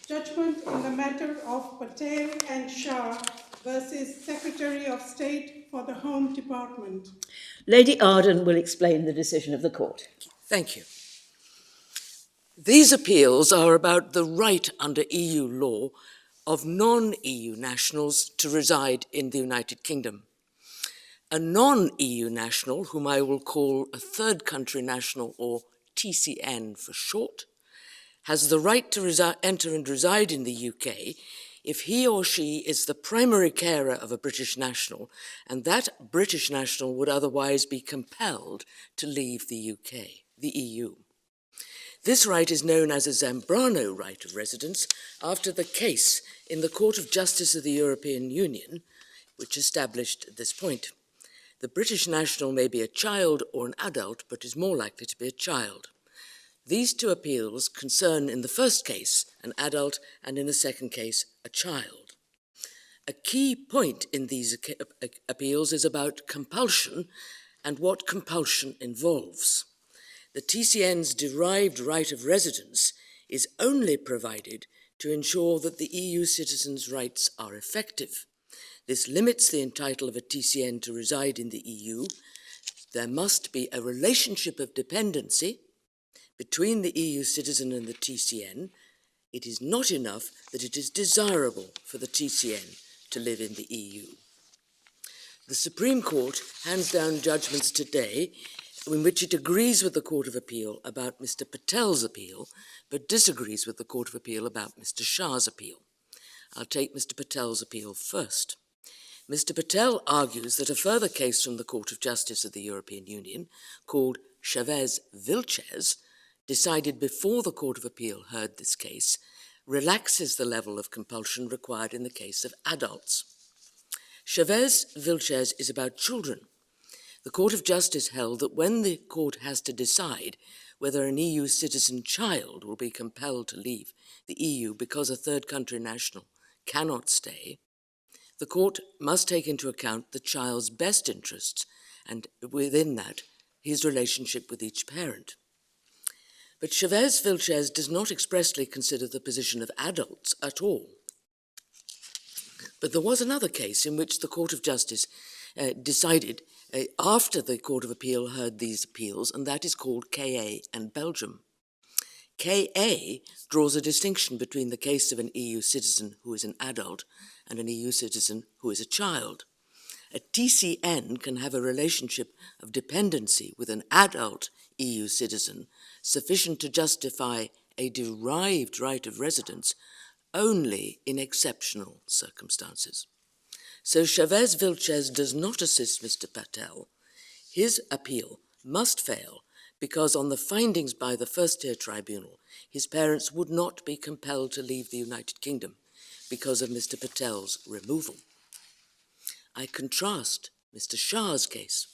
Judgment in the matter of Patel and Shah versus Secretary of State for the Home Department. Lady Arden will explain the decision of the court. Thank you. These appeals are about the right under EU law of non-EU nationals to reside in the United Kingdom. A non-EU national, whom I will call a third country national, or TCN for short, has the right to enter and reside in the UK if he or she is the primary carer of a British national, and that British national would otherwise be compelled to leave the UK, the EU. This right is known as a Zambrano right of residence after the case in the Court of Justice of the European Union, which established this point. The British national may be a child or an adult, but is more likely to be a child. These two appeals concern, in the first case, an adult, and in the second case, a child. A key point in these appeals is about compulsion and what compulsion involves. The TCN's derived right of residence is only provided to ensure that the EU citizens' rights are effective. This limits the entitlement of a TCN to reside in the EU. There must be a relationship of dependency between the EU citizen and the TCN. It is not enough that it is desirable for the TCN to live in the EU. The Supreme Court hands down judgments today in which it agrees with the Court of Appeal about Mr. Patel's appeal, but disagrees with the Court of Appeal about Mr. Shah's appeal. I'll take Mr. Patel's appeal first. Mr. Patel argues that a further case from the Court of Justice of the European Union, called Chavez-Vilches, decided before the Court of Appeal heard this case, relaxes the level of compulsion required in the case of adults. Chavez-Vilches is about children. The Court of Justice held that when the court has to decide whether an EU citizen child will be compelled to leave the EU because a third country national cannot stay, the court must take into account the child's best interests, and within that, his relationship with each parent. But Chavez-Vilches does not expressly consider the position of adults at all. But there was another case in which the Court of Justice decided after the Court of Appeal heard these appeals, and that is called KA and Belgium. KA draws a distinction between the case of an EU citizen who is an adult and an EU citizen who is a child. A TCN can have a relationship of dependency with an adult EU citizen sufficient to justify a derived right of residence only in exceptional circumstances. So Chavez-Vilches does not assist Mr. Patel. His appeal must fail because on the findings by the first-tier tribunal, his parents would not be compelled to leave the United Kingdom because of Mr. Patel's removal. I contrast Mr. Shah's case.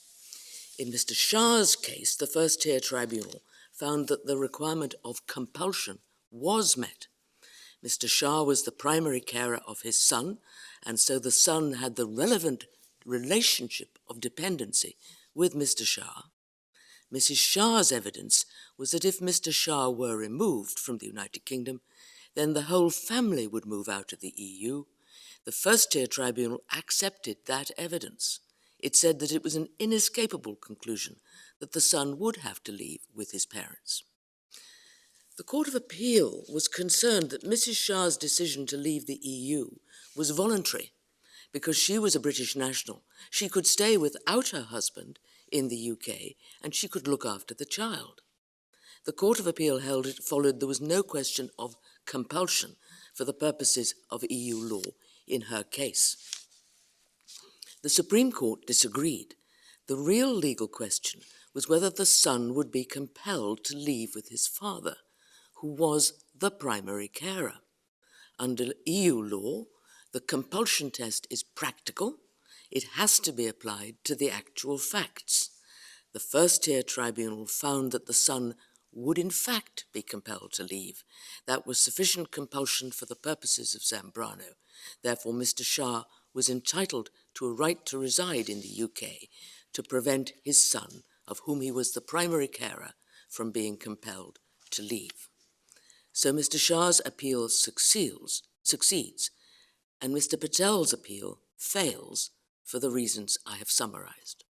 In Mr. Shah's case, the first-tier tribunal found that the requirement of compulsion was met. Mr. Shah was the primary carer of his son, and so the son had the relevant relationship of dependency with Mr. Shah. Mrs. Shah's evidence was that if Mr. Shah were removed from the United Kingdom, then the whole family would move out of the EU. The first-tier tribunal accepted that evidence. It said that it was an inescapable conclusion that the son would have to leave with his parents. The Court of Appeal was concerned that Mrs. Shah's decision to leave the EU was voluntary because she was a British national. She could stay without her husband in the UK and she could look after the child. The Court of Appeal held it followed there was no question of compulsion for the purposes of EU law in her case. The Supreme Court disagreed. The real legal question was whether the son would be compelled to leave with his father, who was the primary carer. Under EU law, the compulsion test is practical. It has to be applied to the actual facts. The first-tier tribunal found that the son would in fact be compelled to leave. That was sufficient compulsion for the purposes of Zambrano. Therefore, Mr. Shah was entitled to a right to reside in the UK to prevent his son, of whom he was the primary carer, from being compelled to leave. So Mr. Shah's appeal succeeds, and Mr. Patel's appeal fails for the reasons I have summarised.